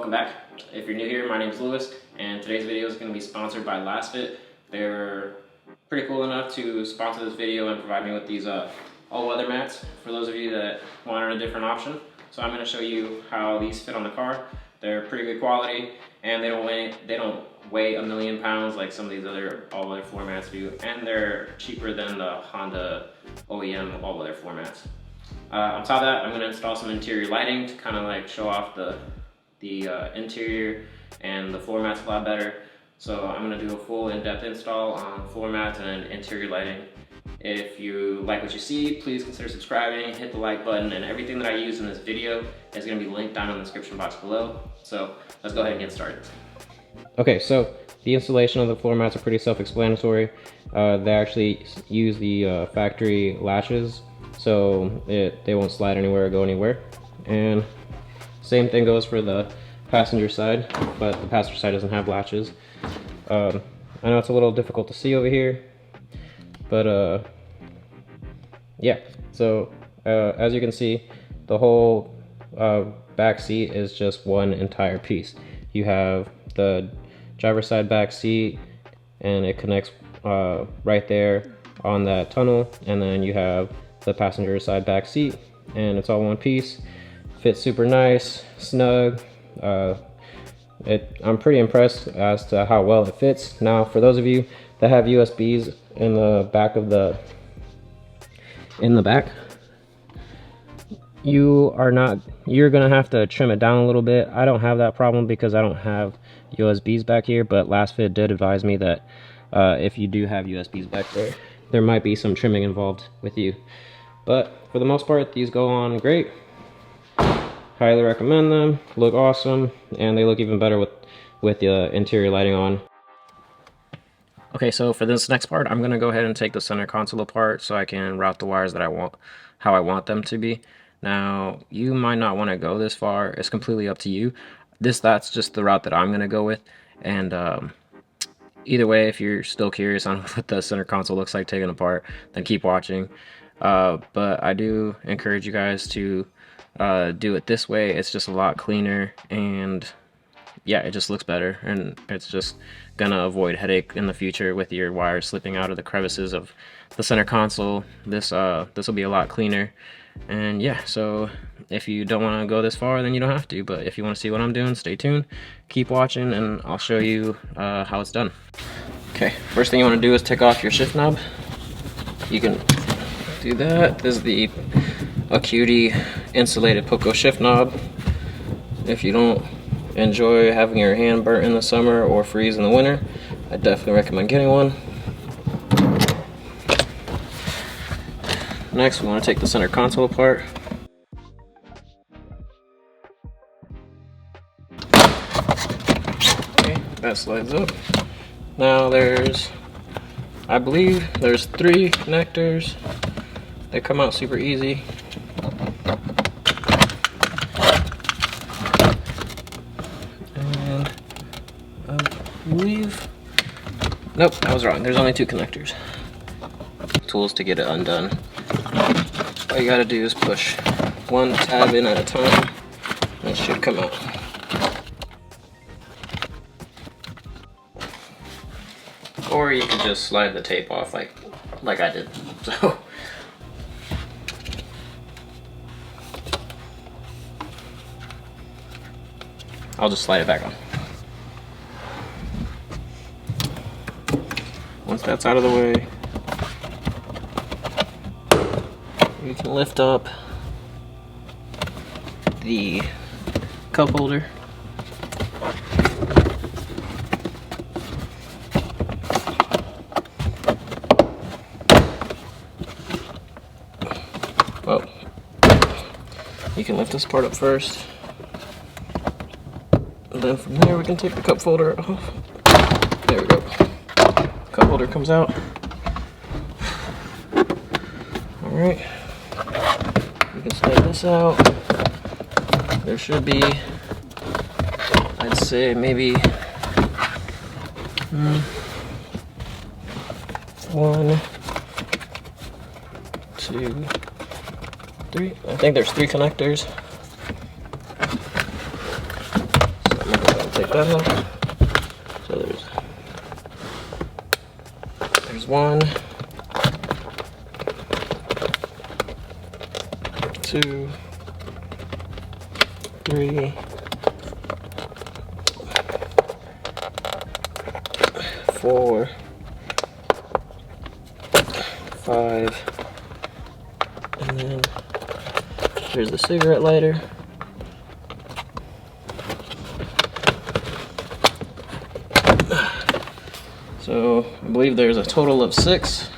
welcome back. If you're new here, my name is Lewis, and today's video is going to be sponsored by LasFit. They're pretty cool enough to sponsor this video and provide me with these all-weather mats for those of you that wanted a different option. So I'm going to show you how these fit on the car. They're pretty good quality, and they don't weigh a million pounds like some of these other all-weather floor mats do, and they're cheaper than the Honda OEM all-weather floor mats. On top of that, I'm going to install some interior lighting to kind of like show off the interior and the floor mats a lot better. So I'm going to do a full in-depth install on floor mats and interior lighting. If you like what you see, please consider subscribing, hit the like button, and everything that I use in this video is going to be linked down in the description box below. So let's go ahead and get started. Okay, so the installation of the floor mats are pretty self-explanatory. They actually use the factory latches, so they won't slide anywhere or go anywhere. And same thing goes for the passenger side, but the passenger side doesn't have latches. I know it's a little difficult to see over here, but yeah. So as you can see, the whole back seat is just one entire piece. You have the driver's side back seat, and it connects right there on that tunnel, and then you have the passenger side back seat, and it's all one piece. Fits super nice, snug. I'm pretty impressed as to how well it fits. Now, for those of you that have USBs in the back of you're gonna have to trim it down a little bit. I don't have that problem because I don't have USBs back here, but LasFit did advise me that if you do have USBs back there might be some trimming involved with you. But for the most part, these go on great. Highly recommend them. Look awesome, and they look even better with the interior lighting on. Okay, so for this next part, I'm gonna go ahead and take the center console apart so I can route the wires that I want, how I want them to be. Now, you might not want to go this far. It's completely up to you. That's just the route that I'm gonna go with, and either way, if you're still curious on what the center console looks like taken apart, then keep watching. But I do encourage you guys to do it this way. It's just a lot cleaner, and yeah, it just looks better, and it's just gonna avoid headache in the future with your wires slipping out of the crevices of the center console. This will be a lot cleaner. And yeah, so if you don't want to go this far, then you don't have to, but if you want to see what I'm doing, stay tuned, keep watching, and I'll show you how it's done. Okay, first thing you want to do is take off your shift knob. You can do that. This is the Acuity insulated Poco shift knob. If you don't enjoy having your hand burnt in the summer or freeze in the winter, I definitely recommend getting one. Next, we want to take the center console apart. Okay, that slides up. Now I believe there's 3 connectors. They come out super easy. And I believe, nope, I was wrong. There's only 2 connectors. Tools to get it undone. All you gotta do is push one tab in at a time, and it should come out. Or you can just slide the tape off like I did. So I'll just slide it back on. Once that's out of the way, you can lift up the cup holder. Well, you can lift this part up first. And then from there we can take the cup holder off. There we go. Cup holder comes out. Alright. You can slide this out. There should be, I'd say maybe 1, 2, 3. I think there's 3 connectors. So take that out. So there's 1, 2, 3, 4, 5, and then here's the cigarette lighter. So I believe there's a total of 6.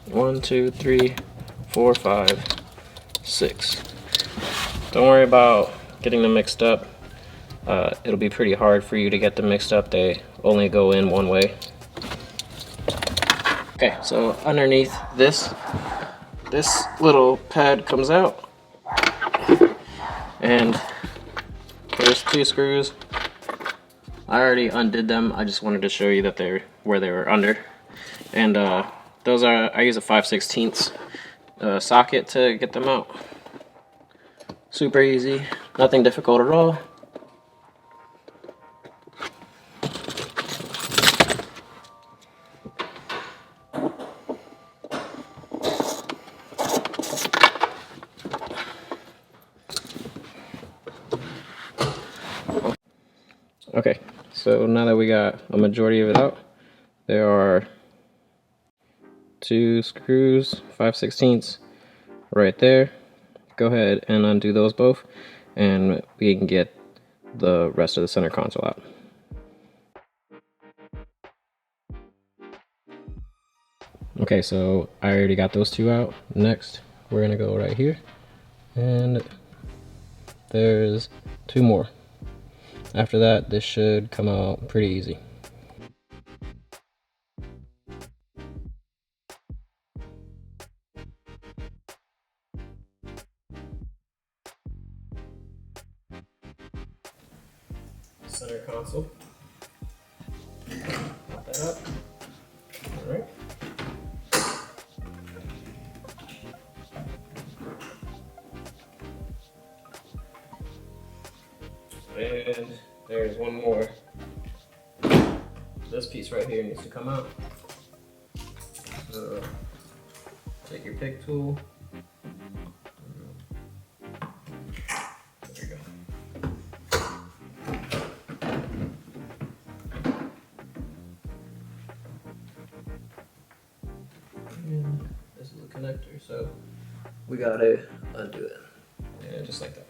1, 2, 3, 4, 5, 6. Don't worry about getting them mixed up. It'll be pretty hard for you to get them mixed up. They only go in one way. Okay, so underneath this little pad comes out, and there's 2 screws. I already undid them. I just wanted to show you that they're where they were under. And those are, I use a 5/16 socket to get them out. Super easy, nothing difficult at all. Okay, so now that we got a majority of it out, there are 2 screws, 5/16 right there. Go ahead and undo those both, and we can get the rest of the center console out. Okay, so I already got those 2 out. Next, we're gonna go right here, and there's 2 more. After that, this should come out pretty easy. Center console. Pop that up. All right. And there's one more. This piece right here needs to come out. So take your pick tool. There you go. And this is a connector, so we gotta undo it. Yeah, just like that.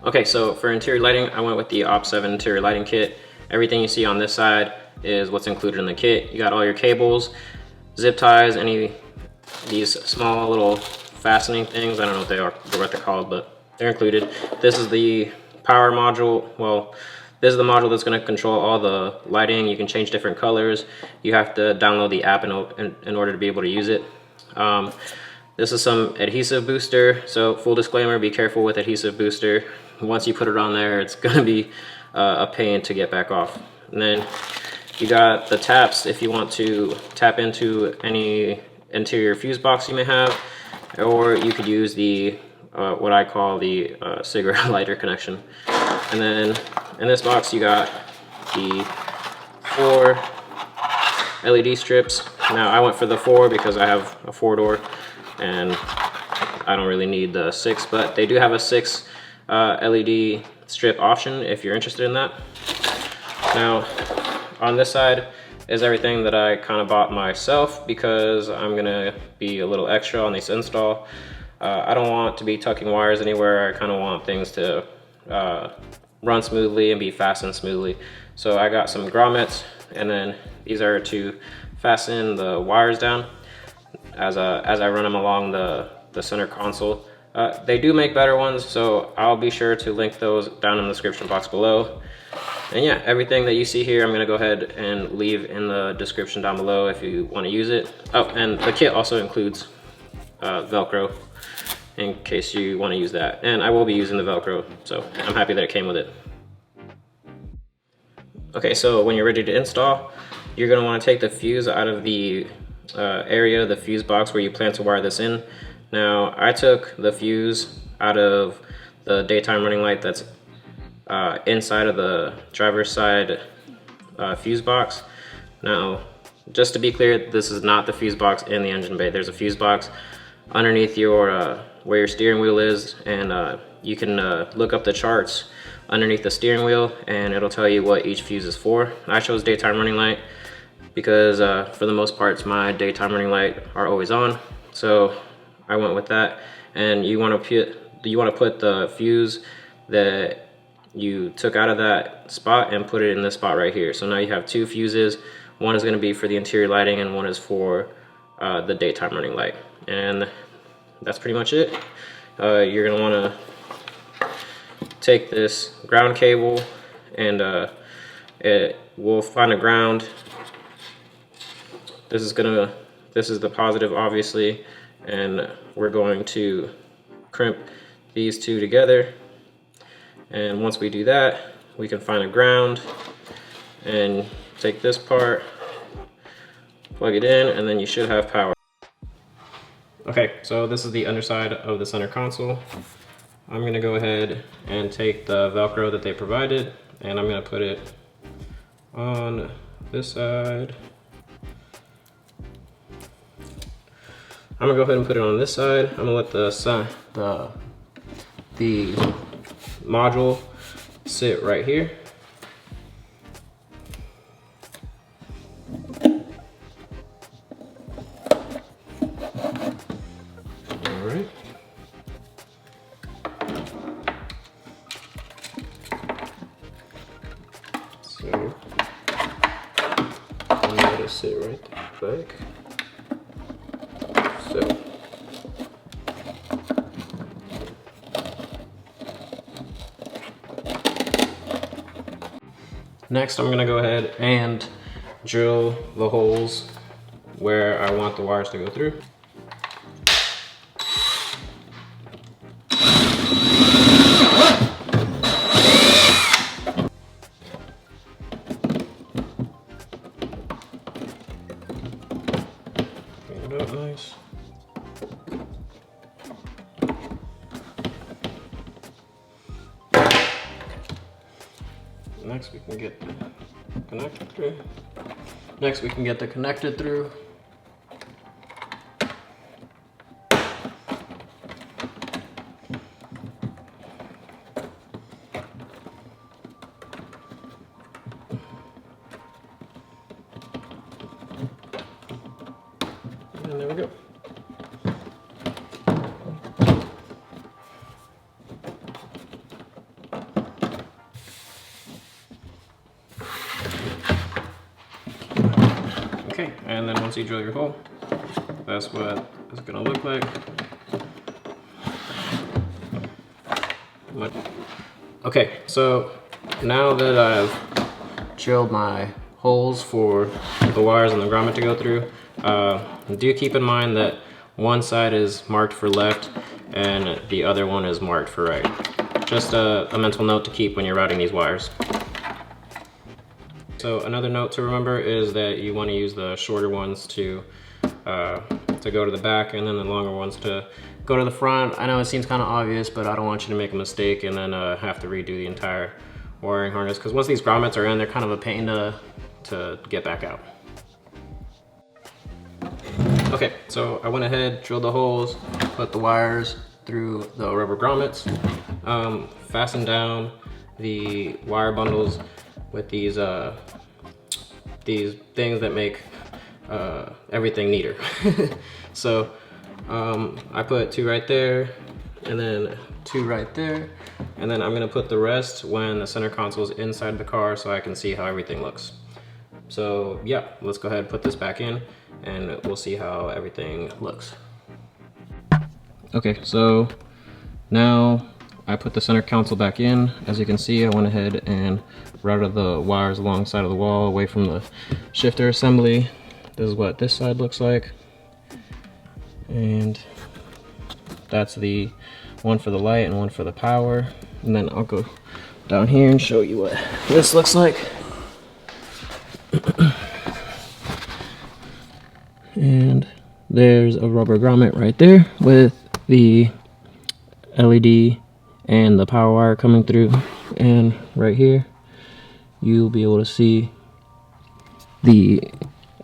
Okay, so for interior lighting, I went with the Op7 interior lighting kit. Everything you see on this side is what's included in the kit. You got all your cables, zip ties, these small little fastening things. I don't know what they are, what they're called, but they're included. This is the power module. Well, this is the module that's going to control all the lighting. You can change different colors. You have to download the app in order to be able to use it. This is some adhesive booster. So full disclaimer, be careful with adhesive booster. Once you put it on there, it's going to be a pain to get back off. And then you got the taps if you want to tap into any interior fuse box you may have, or you could use the what I call the cigarette lighter connection. And then in this box you got the 4 LED strips. Now I went for the 4 because I have a 4-door and I don't really need the 6, but they do have a 6 LED strip option if you're interested in that. Now on this side is everything that I kind of bought myself because I'm gonna be a little extra on this install. I don't want to be tucking wires anywhere. I kind of want things to run smoothly and be fastened smoothly. So I got some grommets, and then these are to fasten the wires down as I run them along the center console. They do make better ones, so I'll be sure to link those down in the description box below. And yeah, everything that you see here, I'm gonna go ahead and leave in the description down below if you wanna use it. Oh, and the kit also includes Velcro in case you wanna use that. And I will be using the Velcro, so I'm happy that it came with it. Okay, so when you're ready to install, you're going to want to take the fuse out of the area, the fuse box where you plan to wire this in. Now, I took the fuse out of the daytime running light that's inside of the driver's side fuse box. Now, just to be clear, this is not the fuse box in the engine bay. There's a fuse box underneath your where your steering wheel is, and you can look up the charts underneath the steering wheel and it'll tell you what each fuse is for. I chose daytime running light because for the most part my daytime running light are always on, so I went with that. And you want to put the fuse that you took out of that spot and put it in this spot right here. So now you have two fuses. One is going to be for the interior lighting and one is for the daytime running light. And that's pretty much it. You're going to want to take this ground cable and we'll find a ground. This is the positive, obviously, and we're going to crimp these two together. And once we do that, we can find a ground and take this part, plug it in, and then you should have power. Okay, so this is the underside of the center console. I'm going to go ahead and take the Velcro that they provided, and I'm going to put it on this side. I'm going to go ahead and put it on this side. I'm going to let the module sit right here. Alright. So I'm going to sit right back. So next I'm going to go ahead and drill the holes where I want the wires to go through. Clean it up nice. Next we can get the connected through. And there we go. Okay, and then once you drill your hole, that's what it's gonna look like. Okay, so now that I've drilled my holes for the wires and the grommet to go through, do keep in mind that one side is marked for left and the other one is marked for right. Just a mental note to keep when you're routing these wires. So another note to remember is that you want to use the shorter ones to go to the back, and then the longer ones to go to the front. I know it seems kind of obvious, but I don't want you to make a mistake and then have to redo the entire wiring harness, because once these grommets are in, they're kind of a pain to get back out. Okay, so I went ahead, drilled the holes, put the wires through the rubber grommets, fastened down the wire bundles with these things that make everything neater. So I put two right there, and then two right there, and then I'm gonna put the rest when the center console is inside the car so I can see how everything looks. So yeah, let's go ahead and put this back in and we'll see how everything looks. Okay, so now I put the center console back in. As you can see, I went ahead and routed the wires alongside of the wall away from the shifter assembly. This is what this side looks like. And that's the one for the light and one for the power. And then I'll go down here and show you what this looks like. And there's a rubber grommet right there with the LED and the power wire coming through. And right here, you'll be able to see the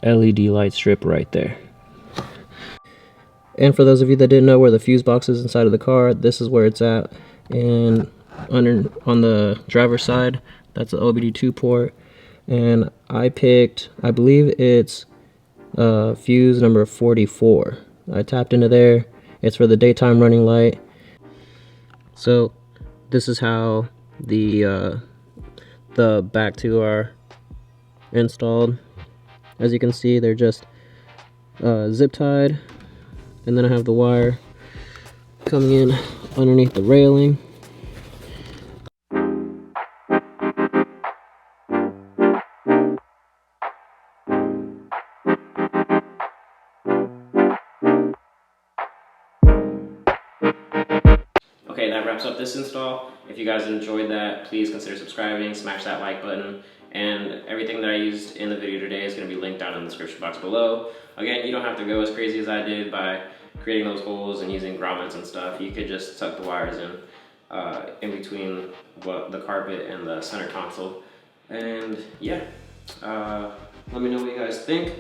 LED light strip right there. And for those of you that didn't know where the fuse box is inside of the car, this is where it's at. And under on the driver's side, that's the OBD2 port. And I picked, I believe it's fuse number 44. I tapped into there. It's for the daytime running light. So this is how the back two are installed. As you can see, they're just zip tied, and then I have the wire coming in underneath the railing. Okay, that wraps up this install. If you guys enjoyed that, please consider subscribing, smash that like button, and everything that I used in the video today is going to be linked down in the description box below. Again, you don't have to go as crazy as I did by creating those holes and using grommets and stuff. You could just tuck the wires in between the carpet and the center console. And yeah, let me know what you guys think.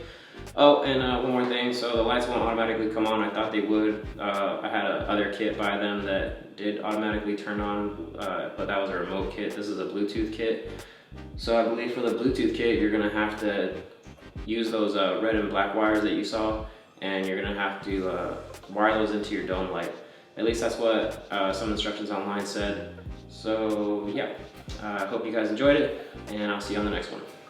Oh, and one more thing, so the lights won't automatically come on. I thought they would. I had another kit by them that did automatically turn on, but that was a remote kit. This is a Bluetooth kit. So I believe for the Bluetooth kit, you're gonna have to use those red and black wires that you saw, and you're gonna have to wire those into your dome light. At least that's what some instructions online said. So yeah, I hope you guys enjoyed it, and I'll see you on the next one.